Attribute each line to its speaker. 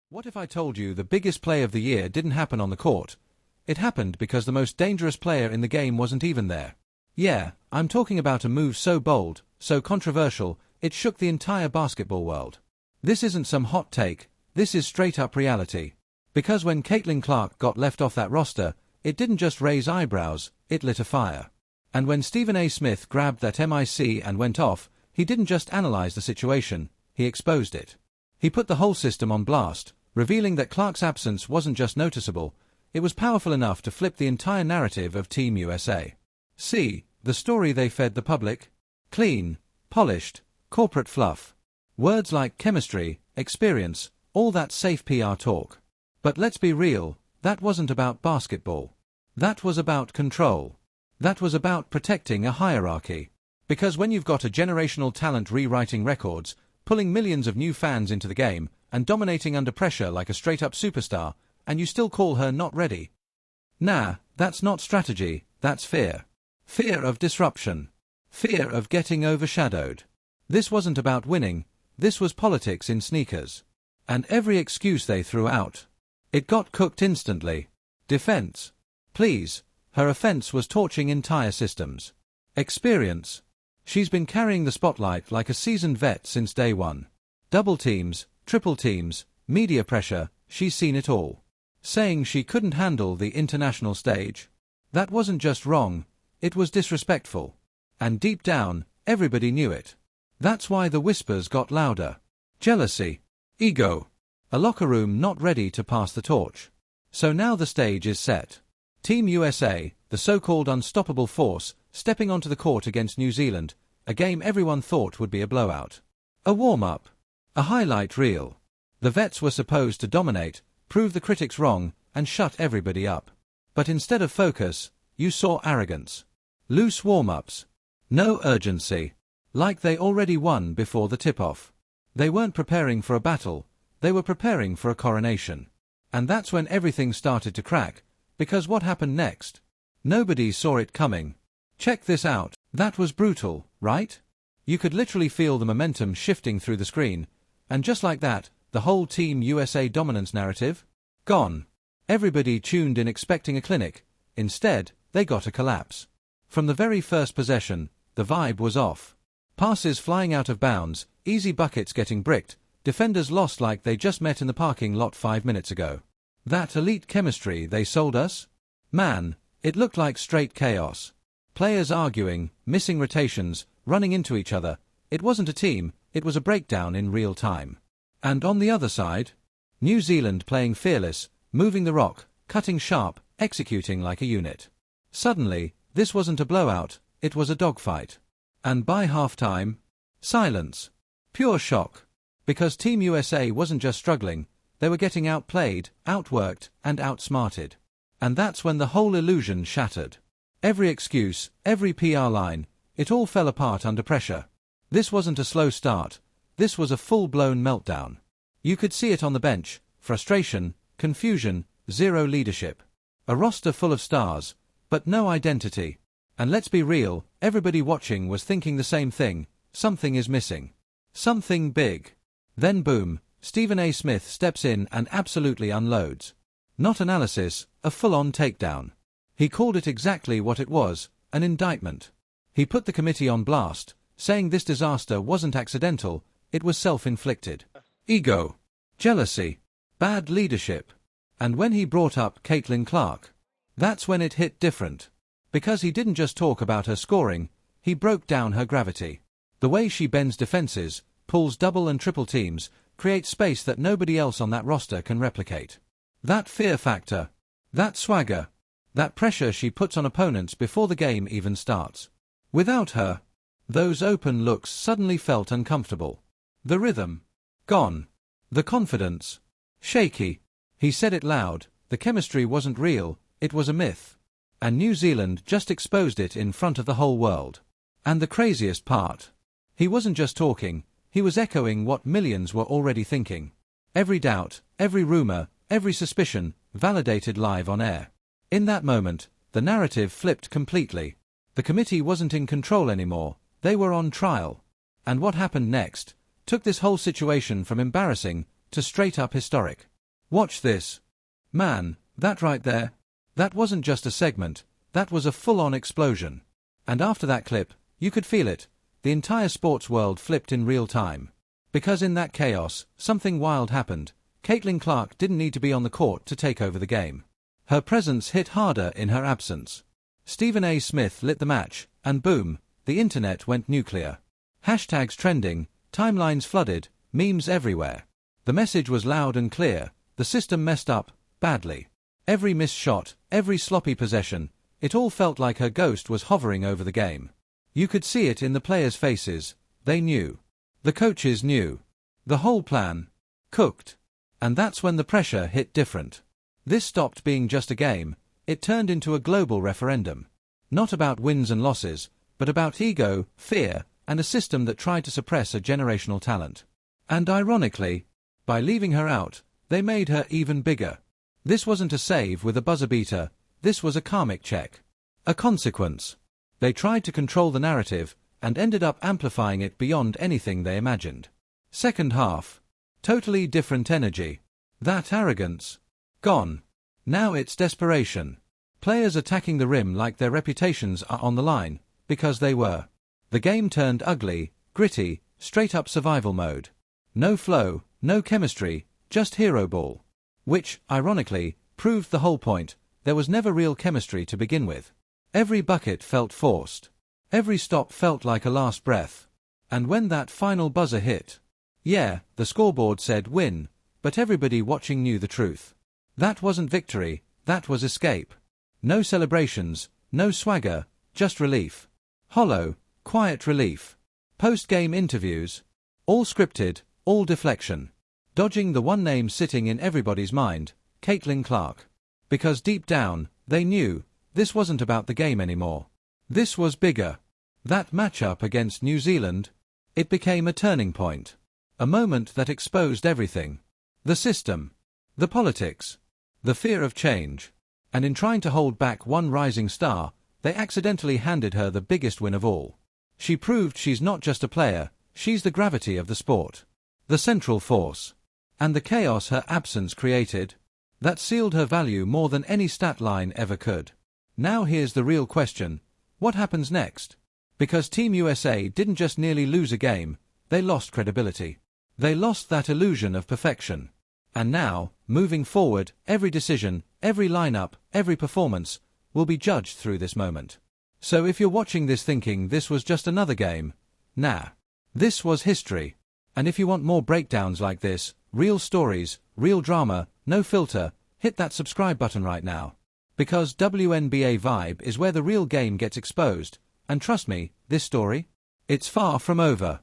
Speaker 1: What if I told you the biggest play of the year didn't happen on the court? It happened because the most dangerous player in the game wasn't even there. Yeah, I'm talking about a move so bold, so controversial, it shook the entire basketball world. This isn't some hot take, this is straight-up reality. Because when Caitlin Clark got left off that roster, it didn't just raise eyebrows, it lit a fire. And when Stephen A. Smith grabbed that mic and went off, he didn't just analyze the situation, he exposed it. He put the whole system on blast, revealing that Clark's absence wasn't just noticeable, it was powerful enough to flip the entire narrative of Team USA. See, the story they fed the public? Clean, polished, corporate fluff. Words like chemistry, experience, all that safe PR talk. But let's be real, that wasn't about basketball. That was about control. That was about protecting a hierarchy. Because when you've got a generational talent rewriting records, pulling millions of new fans into the game, and dominating under pressure like a straight-up superstar, and you still call her not ready? Nah, that's not strategy, that's fear. Fear of disruption. Fear of getting overshadowed. This wasn't about winning, this was politics in sneakers. And every excuse they threw out, it got cooked instantly. Defense. Please, her offense was torching entire systems. Experience. She's been carrying the spotlight like a seasoned vet since day one. Double teams, triple teams, media pressure, she's seen it all. Saying she couldn't handle the international stage? That wasn't just wrong, it was disrespectful. And deep down, everybody knew it. That's why the whispers got louder. Jealousy. Ego. A locker room not ready to pass the torch. So now the stage is set. Team USA, the so-called unstoppable force, stepping onto the court against New Zealand, a game everyone thought would be a blowout. A warm-up. A highlight reel. The vets were supposed to dominate, prove the critics wrong, and shut everybody up. But instead of focus, you saw arrogance. Loose warm-ups. No urgency. Like they already won before the tip-off. They weren't preparing for a battle, they were preparing for a coronation. And that's when everything started to crack, because what happened next? Nobody saw it coming. Check this out, that was brutal, right? You could literally feel the momentum shifting through the screen, and just like that, the whole Team USA dominance narrative? Gone. Everybody tuned in expecting a clinic, instead, they got a collapse. From the very first possession, the vibe was off. Passes flying out of bounds, easy buckets getting bricked, defenders lost like they just met in the parking lot 5 minutes ago. That elite chemistry they sold us? Man, it looked like straight chaos. Players arguing, missing rotations, running into each other. It wasn't a team, it was a breakdown in real time. And on the other side, New Zealand playing fearless, moving the rock, cutting sharp, executing like a unit. Suddenly, this wasn't a blowout, it was a dogfight. And by halftime, silence. Pure shock. Because Team USA wasn't just struggling, they were getting outplayed, outworked, and outsmarted. And that's when the whole illusion shattered. Every excuse, every PR line, it all fell apart under pressure. This wasn't a slow start, this was a full-blown meltdown. You could see it on the bench, frustration, confusion, zero leadership. A roster full of stars, but no identity. And let's be real, everybody watching was thinking the same thing, something is missing. Something big. Then boom, Stephen A. Smith steps in and absolutely unloads. Not analysis, a full-on takedown. He called it exactly what it was, an indictment. He put the committee on blast, saying this disaster wasn't accidental, it was self-inflicted. Ego. Jealousy. Bad leadership. And when he brought up Caitlin Clark, that's when it hit different. Because he didn't just talk about her scoring, he broke down her gravity. The way she bends defenses, pulls double and triple teams, creates space that nobody else on that roster can replicate. That fear factor. That swagger. That pressure she puts on opponents before the game even starts. Without her, those open looks suddenly felt uncomfortable. The rhythm. Gone. The confidence. Shaky. He said it loud, the chemistry wasn't real, it was a myth. And New Zealand just exposed it in front of the whole world. And the craziest part. He wasn't just talking, he was echoing what millions were already thinking. Every doubt, every rumor, every suspicion, validated live on air. In that moment, the narrative flipped completely. The committee wasn't in control anymore, they were on trial. And what happened next took this whole situation from embarrassing to straight-up historic. Watch this. Man, that right there? That wasn't just a segment, that was a full-on explosion. And after that clip, you could feel it. The entire sports world flipped in real time. Because in that chaos, something wild happened. Caitlin Clark didn't need to be on the court to take over the game. Her presence hit harder in her absence. Stephen A. Smith lit the match, and boom, the internet went nuclear. Hashtags trending, timelines flooded, memes everywhere. The message was loud and clear. The system messed up, badly. Every missed shot, every sloppy possession, it all felt like her ghost was hovering over the game. You could see it in the players' faces. They knew. The coaches knew. The whole plan. Cooked. And that's when the pressure hit different. This stopped being just a game. It turned into a global referendum. Not about wins and losses, but about ego, fear, and a system that tried to suppress a generational talent. And ironically, by leaving her out, they made her even bigger. This wasn't a save with a buzzer beater, this was a karmic check. A consequence. They tried to control the narrative, and ended up amplifying it beyond anything they imagined. Second half. Totally different energy. That arrogance. Gone. Now it's desperation. Players attacking the rim like their reputations are on the line, because they were. The game turned ugly, gritty, straight-up survival mode. No flow, no chemistry, just hero ball. Which, ironically, proved the whole point. There was never real chemistry to begin with. Every bucket felt forced. Every stop felt like a last breath. And when that final buzzer hit, yeah, the scoreboard said win, but everybody watching knew the truth. That wasn't victory, that was escape. No celebrations, no swagger, just relief. Hollow, quiet relief. Post-game interviews. All scripted, all deflection. Dodging the one name sitting in everybody's mind, Caitlin Clark. Because deep down, they knew, this wasn't about the game anymore. This was bigger. That matchup against New Zealand, it became a turning point. A moment that exposed everything. The system. The politics. The fear of change. And in trying to hold back one rising star, they accidentally handed her the biggest win of all. She proved she's not just a player, she's the gravity of the sport. The central force. And the chaos her absence created, that sealed her value more than any stat line ever could. Now here's the real question. What happens next? Because Team USA didn't just nearly lose a game, they lost credibility. They lost that illusion of perfection. And now, moving forward, every decision, every lineup, every performance, will be judged through this moment. So if you're watching this thinking this was just another game, nah. This was history. And if you want more breakdowns like this, real stories, real drama, no filter, hit that subscribe button right now. Because WNBA Vibe is where the real game gets exposed, and trust me, this story, it's far from over.